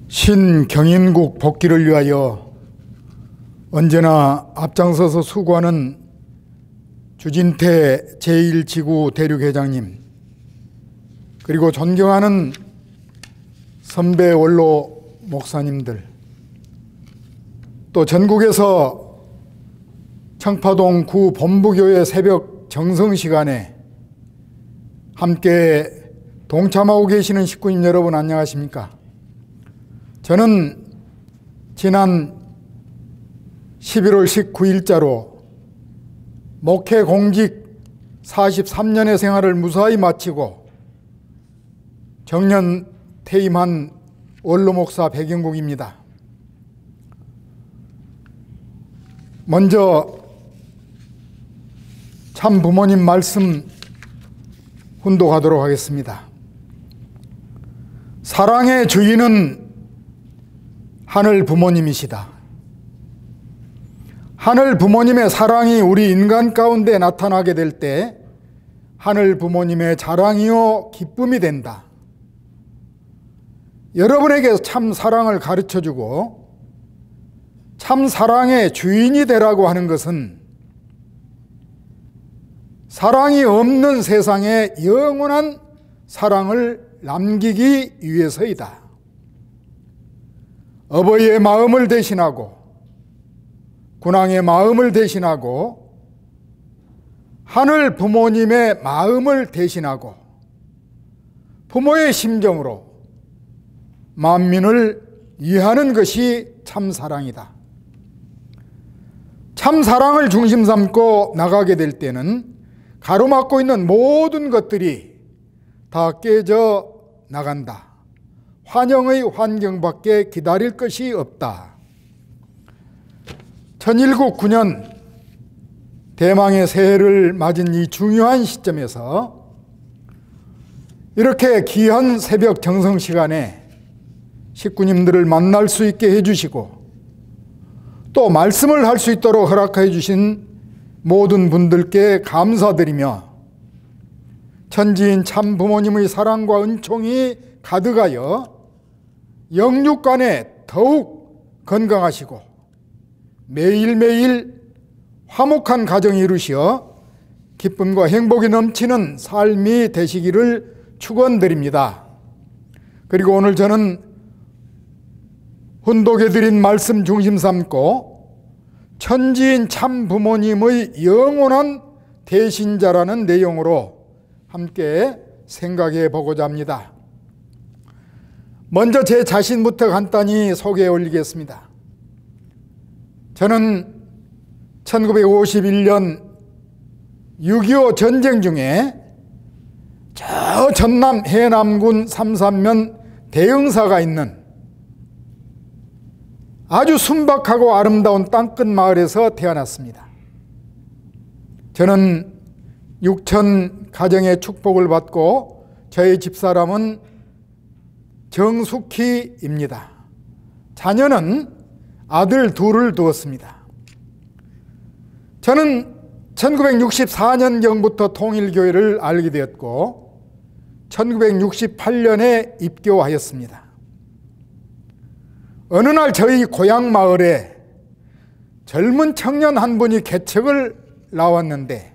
신경인국 복귀를 위하여 언제나 앞장서서 수고하는 주진태 제1지구 대륙회장님, 그리고 존경하는 선배 원로 목사님들, 또 전국에서 청파동 구 본부교회 새벽 정성시간에 함께 동참하고 계시는 식구님 여러분, 안녕하십니까? 저는 지난 11월 19일자로 목회 공직 43년의 생활을 무사히 마치고 정년 퇴임한 원로 목사 백영국입니다. 먼저 참 부모님 말씀 훈독하도록 하겠습니다. 사랑의 주인은 하늘 부모님이시다. 하늘 부모님의 사랑이 우리 인간 가운데 나타나게 될 때 하늘 부모님의 자랑이요 기쁨이 된다. 여러분에게 참 사랑을 가르쳐주고 참 사랑의 주인이 되라고 하는 것은 사랑이 없는 세상에 영원한 사랑을 남기기 위해서이다. 어버이의 마음을 대신하고 군왕의 마음을 대신하고 하늘 부모님의 마음을 대신하고 부모의 심정으로 만민을 이해하는 것이 참사랑이다. 참사랑을 중심 삼고 나가게 될 때는 가로막고 있는 모든 것들이 다 깨져 나간다. 환영의 환경밖에 기다릴 것이 없다. 천일국 9년 대망의 새해를 맞은 이 중요한 시점에서 이렇게 귀한 새벽 정성시간에 식구님들을 만날 수 있게 해주시고 또 말씀을 할 수 있도록 허락해 주신 모든 분들께 감사드리며 천지인 참 부모님의 사랑과 은총이 가득하여 영육간에 더욱 건강하시고 매일매일 화목한 가정이 이루시어 기쁨과 행복이 넘치는 삶이 되시기를 축원드립니다. 그리고 오늘 저는 훈독해드린 말씀 중심 삼고 천지인 참 부모님의 영원한 대신자라는 내용으로 함께 생각해 보고자 합니다. 먼저 제 자신부터 간단히 소개해 올리겠습니다. 저는 1951년 6.25 전쟁 중에 저 전남 해남군 삼산면 대흥사가 있는 아주 순박하고 아름다운 땅끝 마을에서 태어났습니다. 저는 6천 가정의 축복을 받고 저의 집사람은 정숙희입니다. 자녀는 아들 둘을 두었습니다. 저는 1964년경부터 통일교회를 알게 되었고 1968년에 입교하였습니다. 어느 날 저희 고향 마을에 젊은 청년 한 분이 개척을 나왔는데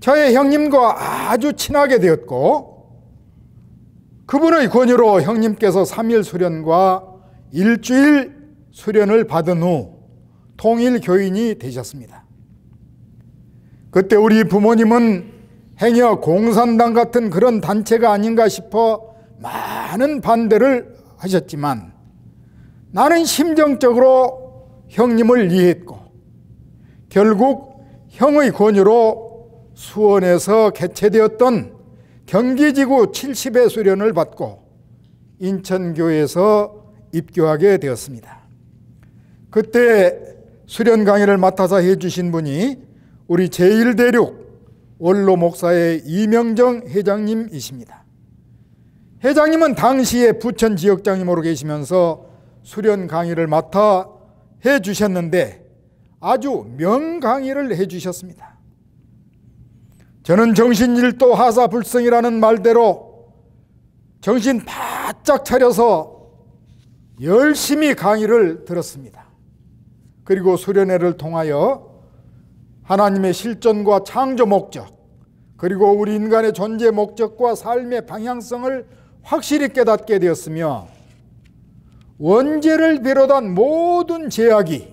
저의 형님과 아주 친하게 되었고 그분의 권유로 형님께서 3일 수련과 일주일 수련을 받은 후 통일교인이 되셨습니다. 그때 우리 부모님은 행여 공산당 같은 그런 단체가 아닌가 싶어 많은 반대를 하셨지만 나는 심정적으로 형님을 이해했고 결국 형의 권유로 수원에서 개최되었던 경기지구 70회 수련을 받고 인천교회에서 입교하게 되었습니다. 그때 수련 강의를 맡아서 해주신 분이 우리 제1대륙 원로 목사의 이명정 회장님이십니다. 회장님은 당시에 부천 지역장님으로 계시면서 수련 강의를 맡아 해주셨는데 아주 명강의를 해주셨습니다. 저는 정신일도 하사불성이라는 말대로 정신 바짝 차려서 열심히 강의를 들었습니다. 그리고 수련회를 통하여 하나님의 실존과 창조 목적, 그리고 우리 인간의 존재 목적과 삶의 방향성을 확실히 깨닫게 되었으며, 원죄를 비롯한 모든 죄악이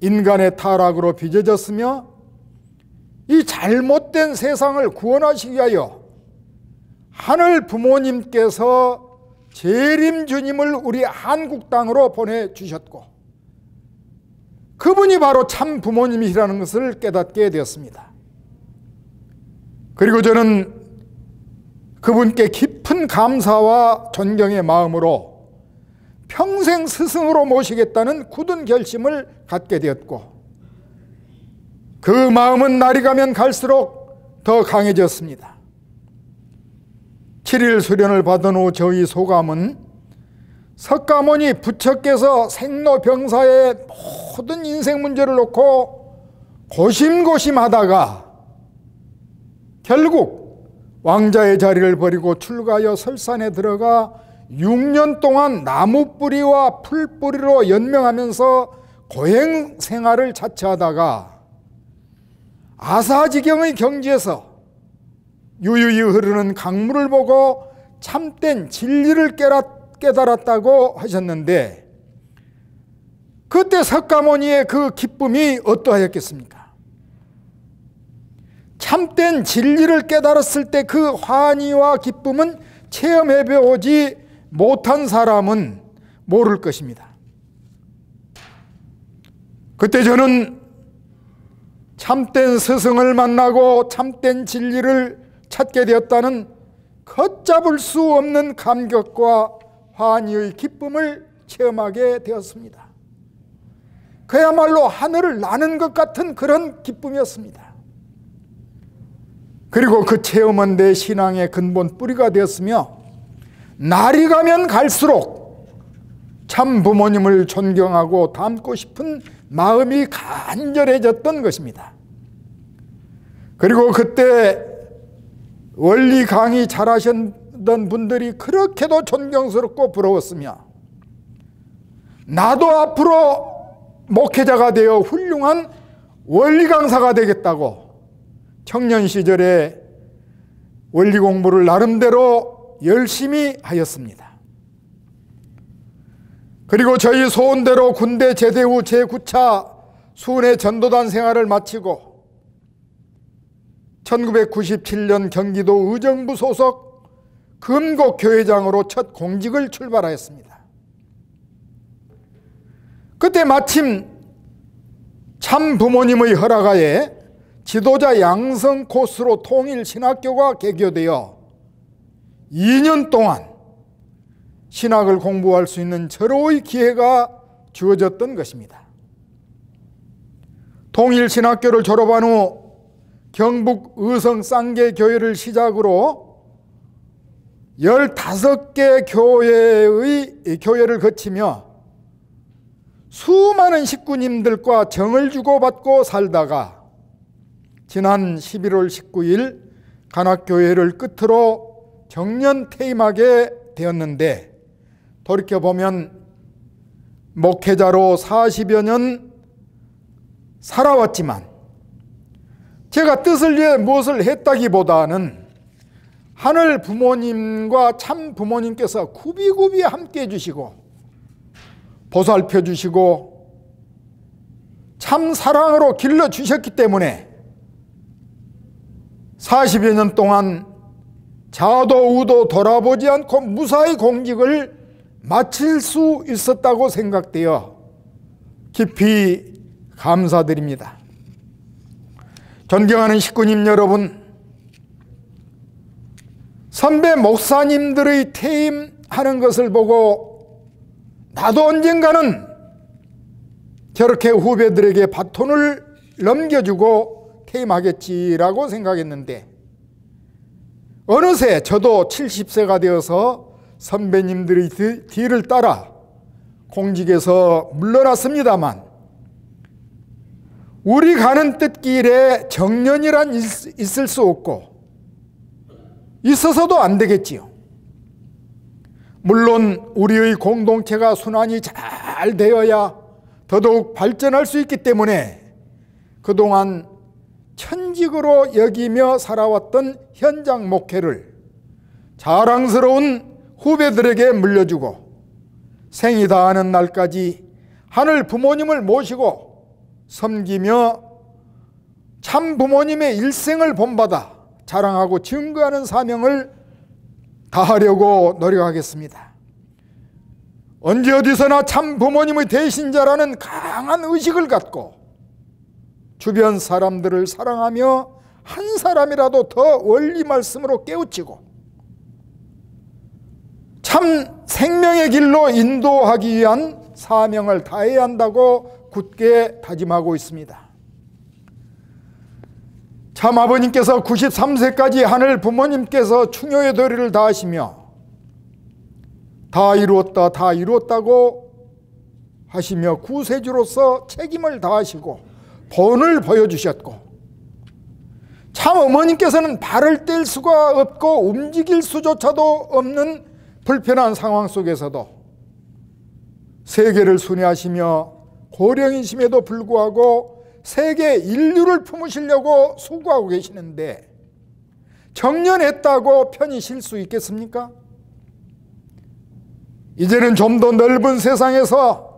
인간의 타락으로 빚어졌으며, 이 잘못된 세상을 구원하시기 위하여 하늘 부모님께서 재림 주님을 우리 한국 땅으로 보내주셨고, 그분이 바로 참 부모님이시라는 것을 깨닫게 되었습니다. 그리고 저는 그분께 깊은 감사와 존경의 마음으로 평생 스승으로 모시겠다는 굳은 결심을 갖게 되었고, 그 마음은 날이 가면 갈수록 더 강해졌습니다. 7일 수련을 받은 후 저희 소감은, 석가모니 부처께서 생로병사의 모든 인생 문제를 놓고 고심고심하다가 결국 왕자의 자리를 버리고 출가하여 설산에 들어가 6년 동안 나무뿌리와 풀뿌리로 연명하면서 고행 생활을 자처하다가 아사지경의 경지에서 유유히 흐르는 강물을 보고 참된 진리를 깨달았다고 하셨는데, 그때 석가모니의 그 기쁨이 어떠하였겠습니까? 참된 진리를 깨달았을 때 그 환희와 기쁨은 체험해 보지 못한 사람은 모를 것입니다. 그때 저는 참된 스승을 만나고 참된 진리를 찾게 되었다는 걷잡을 수 없는 감격과 환희의 기쁨을 체험하게 되었습니다. 그야말로 하늘을 나는 것 같은 그런 기쁨이었습니다. 그리고 그 체험은 내 신앙의 근본 뿌리가 되었으며, 날이 가면 갈수록 참 부모님을 존경하고 닮고 싶은 마음이 간절해졌던 것입니다. 그리고 그때 원리 강의 잘하셨던 분들이 그렇게도 존경스럽고 부러웠으며, 나도 앞으로 목회자가 되어 훌륭한 원리 강사가 되겠다고 청년 시절에 원리 공부를 나름대로 열심히 하였습니다. 그리고 저희 소원대로 군대 제대 후 제9차 수은회 전도단 생활을 마치고 1997년 경기도 의정부 소속 금곡교회장으로 첫 공직을 출발하였습니다. 그때 마침 참 부모님의 허락하에 지도자 양성 코스로 통일신학교가 개교되어 2년 동안 신학을 공부할 수 있는 절호의 기회가 주어졌던 것입니다. 통일신학교를 졸업한 후 경북 의성 쌍계교회를 시작으로 15개 교회를 거치며 수많은 식구님들과 정을 주고받고 살다가 지난 11월 19일 간악교회를 끝으로 정년 퇴임하게 되었는데, 돌이켜보면 목회자로 40여 년 살아왔지만 제가 뜻을 위해 무엇을 했다기보다는 하늘 부모님과 참 부모님께서 굽이굽이 함께 해주시고 보살펴 주시고 참 사랑으로 길러주셨기 때문에 40여 년 동안 좌도 우도 돌아보지 않고 무사히 공직을 마칠 수 있었다고 생각되어 깊이 감사드립니다. 존경하는 식구님 여러분, 선배 목사님들의 퇴임하는 것을 보고 나도 언젠가는 저렇게 후배들에게 바톤을 넘겨주고 퇴임하겠지라고 생각했는데, 어느새 저도 70세가 되어서 선배님들의 뒤를 따라 공직에서 물러났습니다만, 우리 가는 뜻길에 정년이란 있을 수 없고 있어서도 안 되겠지요. 물론 우리의 공동체가 순환이 잘 되어야 더더욱 발전할 수 있기 때문에 그동안 천직으로 여기며 살아왔던 현장 목회를 자랑스러운 후배들에게 물려주고 생이 다하는 날까지 하늘 부모님을 모시고 섬기며 참 부모님의 일생을 본받아 자랑하고 증거하는 사명을 다하려고 노력하겠습니다. 언제 어디서나 참 부모님의 대신자라는 강한 의식을 갖고 주변 사람들을 사랑하며 한 사람이라도 더 원리 말씀으로 깨우치고 참 생명의 길로 인도하기 위한 사명을 다해야 한다고 굳게 다짐하고 있습니다. 참 아버님께서 93세까지 하늘 부모님께서 충효의 도리를 다하시며 다 이루었다 다 이루었다고 하시며 구세주로서 책임을 다하시고 본을 보여주셨고 참 어머님께서는 발을 뗄 수가 없고 움직일 수조차도 없는 불편한 상황 속에서도 세계를 순회하시며 고령이심에도 불구하고 세계 인류를 품으시려고 수고하고 계시는데 정년했다고 편히 쉴 수 있겠습니까? 이제는 좀 더 넓은 세상에서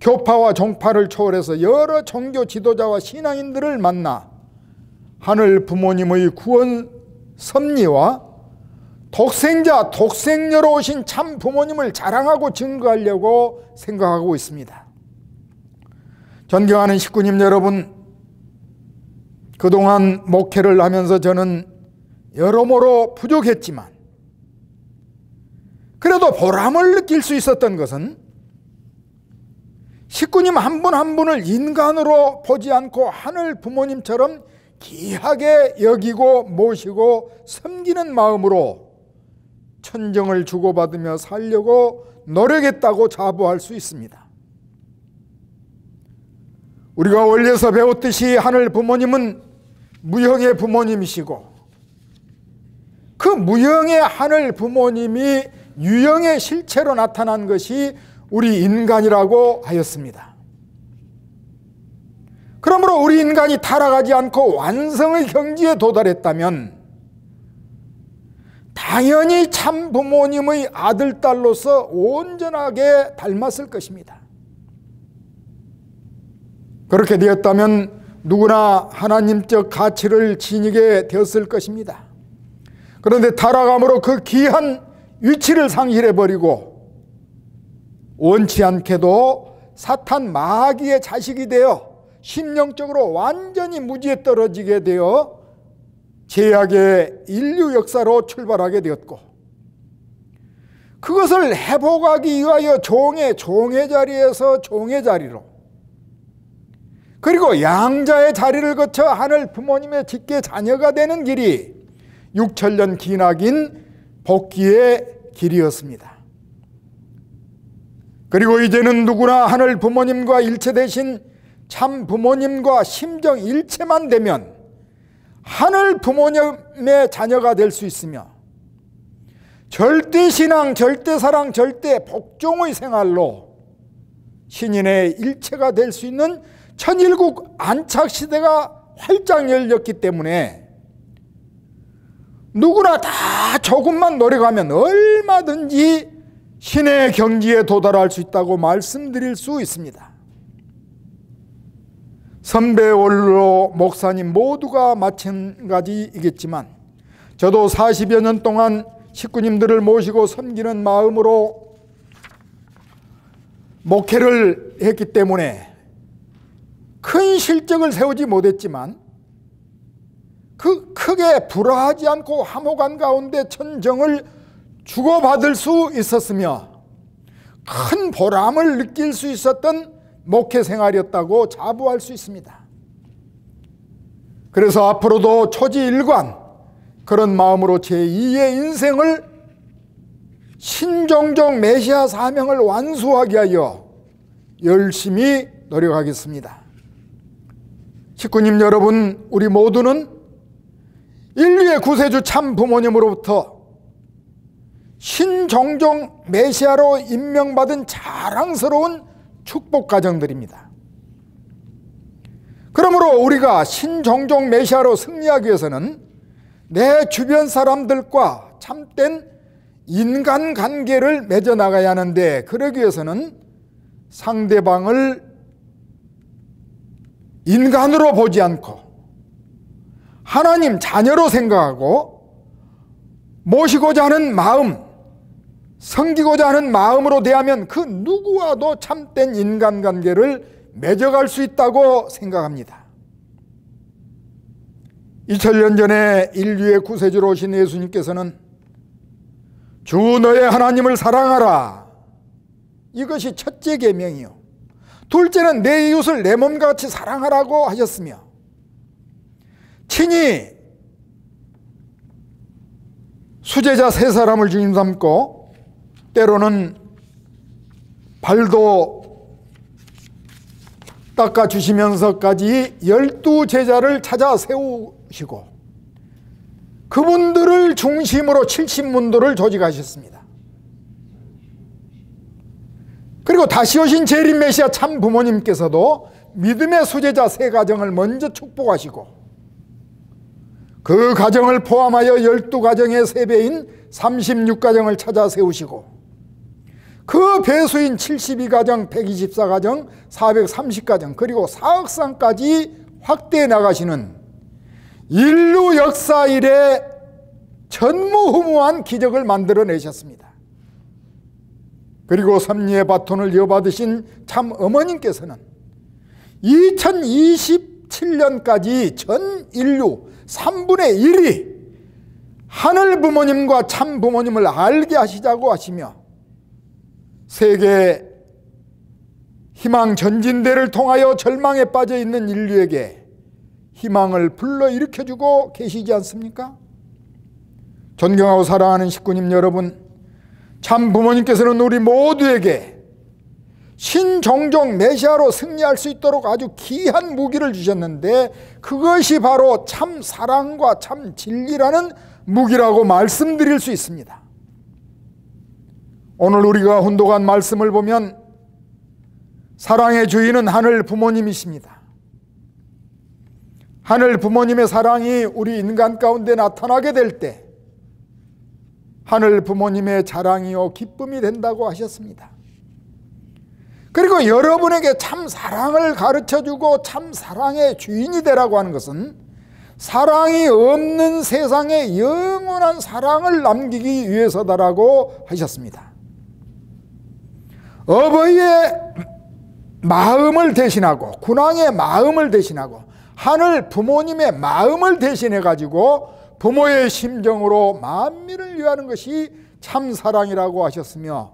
교파와 종파를 초월해서 여러 종교 지도자와 신앙인들을 만나 하늘 부모님의 구원 섭리와 독생자, 독생녀로 오신 참 부모님을 자랑하고 증거하려고 생각하고 있습니다. 존경하는 식구님 여러분, 그동안 목회를 하면서 저는 여러모로 부족했지만 그래도 보람을 느낄 수 있었던 것은 식구님 한 분 한 분을 인간으로 보지 않고 하늘 부모님처럼 귀하게 여기고 모시고 섬기는 마음으로 천정을 주고받으며 살려고 노력했다고 자부할 수 있습니다. 우리가 원래서 배웠듯이 하늘 부모님은 무형의 부모님이시고 그 무형의 하늘 부모님이 유형의 실체로 나타난 것이 우리 인간이라고 하였습니다. 그러므로 우리 인간이 타락하지 않고 완성의 경지에 도달했다면 당연히 참 부모님의 아들, 딸로서 온전하게 닮았을 것입니다. 그렇게 되었다면 누구나 하나님적 가치를 지니게 되었을 것입니다. 그런데 타락함으로 그 귀한 위치를 상실해버리고 원치 않게도 사탄 마귀의 자식이 되어 심령적으로 완전히 무지에 떨어지게 되어 죄악의 인류 역사로 출발하게 되었고 그것을 회복하기 위하여 종의 자리에서 종의 자리로 그리고 양자의 자리를 거쳐 하늘 부모님의 직계 자녀가 되는 길이 6천년 기나긴 복귀의 길이었습니다. 그리고 이제는 누구나 하늘 부모님과 일체되신 참 부모님과 심정 일체만 되면 하늘 부모님의 자녀가 될 수 있으며 절대신앙, 절대사랑, 절대복종의 생활로 신인의 일체가 될 수 있는 천일국 안착시대가 활짝 열렸기 때문에 누구나 다 조금만 노력하면 얼마든지 신의 경지에 도달할 수 있다고 말씀드릴 수 있습니다. 선배, 원로, 목사님 모두가 마찬가지이겠지만 저도 40여 년 동안 식구님들을 모시고 섬기는 마음으로 목회를 했기 때문에 큰 실적을 세우지 못했지만 그 크게 불화하지 않고 화목한 가운데 천정을 주고받을 수 있었으며 큰 보람을 느낄 수 있었던 목회 생활이었다고 자부할 수 있습니다. 그래서 앞으로도 초지일관 그런 마음으로 제2의 인생을 신종종 메시아 사명을 완수하게 하여 열심히 노력하겠습니다. 식구님 여러분, 우리 모두는 인류의 구세주 참 부모님으로부터 신종종 메시아로 임명받은 자랑스러운 축복 가정들입니다. 그러므로 우리가 신종종 메시아로 승리하기 위해서는 내 주변 사람들과 참된 인간관계를 맺어 나가야 하는데, 그러기 위해서는 상대방을 인간으로 보지 않고 하나님 자녀로 생각하고 모시고자 하는 마음, 섬기고자 하는 마음으로 대하면 그 누구와도 참된 인간관계를 맺어갈 수 있다고 생각합니다. 2000년 전에 인류의 구세주로 오신 예수님께서는 주 너의 하나님을 사랑하라, 이것이 첫째 계명이요, 둘째는 내 이웃을 내 몸과 같이 사랑하라고 하셨으며, 친히 수제자 세 사람을 주님 삼고 때로는 발도 닦아주시면서까지 12제자를 찾아 세우시고 그분들을 중심으로 70문도를 조직하셨습니다. 그리고 다시 오신 재림 메시아 참 부모님께서도 믿음의 수제자 세 가정을 먼저 축복하시고 그 가정을 포함하여 12가정의 3배인 36가정을 찾아 세우시고 그 배수인 72가정, 124가정, 430가정, 그리고 사억상까지 확대해 나가시는 인류 역사 이래 전무후무한 기적을 만들어내셨습니다. 그리고 섭리의 바톤을 이어받으신 참 어머님께서는 2027년까지 전 인류 3분의 1이 하늘 부모님과 참 부모님을 알게 하시자고 하시며 세계 희망 전진대를 통하여 절망에 빠져 있는 인류에게 희망을 불러일으켜주고 계시지 않습니까? 존경하고 사랑하는 식구님 여러분, 참 부모님께서는 우리 모두에게 신종종 메시아로 승리할 수 있도록 아주 귀한 무기를 주셨는데, 그것이 바로 참 사랑과 참 진리라는 무기라고 말씀드릴 수 있습니다. 오늘 우리가 훈독한 말씀을 보면 사랑의 주인은 하늘 부모님이십니다. 하늘 부모님의 사랑이 우리 인간 가운데 나타나게 될 때 하늘 부모님의 자랑이요 기쁨이 된다고 하셨습니다. 그리고 여러분에게 참 사랑을 가르쳐주고 참 사랑의 주인이 되라고 하는 것은 사랑이 없는 세상에 영원한 사랑을 남기기 위해서다라고 하셨습니다. 어버이의 마음을 대신하고 군왕의 마음을 대신하고 하늘 부모님의 마음을 대신해 가지고 부모의 심정으로 만민을 위하는 것이 참사랑이라고 하셨으며,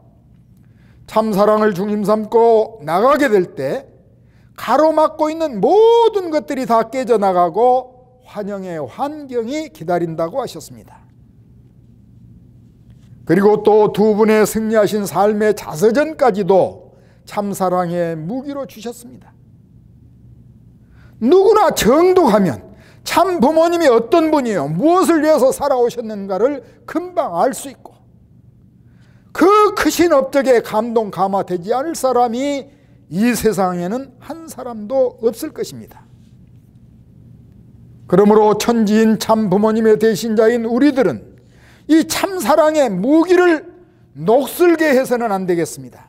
참사랑을 중심 삼고 나가게 될 때 가로막고 있는 모든 것들이 다 깨져나가고 환영의 환경이 기다린다고 하셨습니다. 그리고 또 두 분의 승리하신 삶의 자서전까지도 참사랑의 무기로 주셨습니다. 누구나 정독하면 참 부모님이 어떤 분이요, 무엇을 위해서 살아오셨는가를 금방 알 수 있고, 그 크신 업적에 감동 감화되지 않을 사람이 이 세상에는 한 사람도 없을 것입니다. 그러므로 천지인 참 부모님의 대신자인 우리들은 이 참사랑의 무기를 녹슬게 해서는 안 되겠습니다.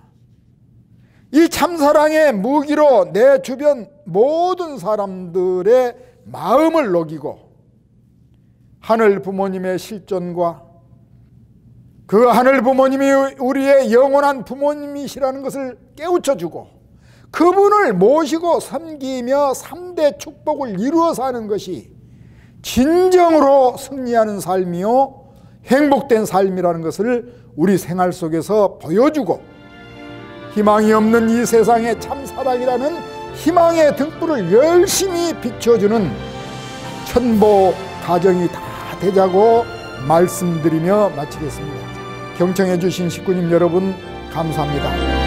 이 참사랑의 무기로 내 주변 모든 사람들의 마음을 녹이고 하늘 부모님의 실존과 그 하늘 부모님이 우리의 영원한 부모님이시라는 것을 깨우쳐주고 그분을 모시고 섬기며 3대 축복을 이루어 사는 것이 진정으로 승리하는 삶이요 행복된 삶이라는 것을 우리 생활 속에서 보여주고, 희망이 없는 이 세상에 참사랑이라는 희망의 등불을 열심히 비춰주는 천보 가정이 다 되자고 말씀드리며 마치겠습니다. 경청해 주신 식구님 여러분 감사합니다.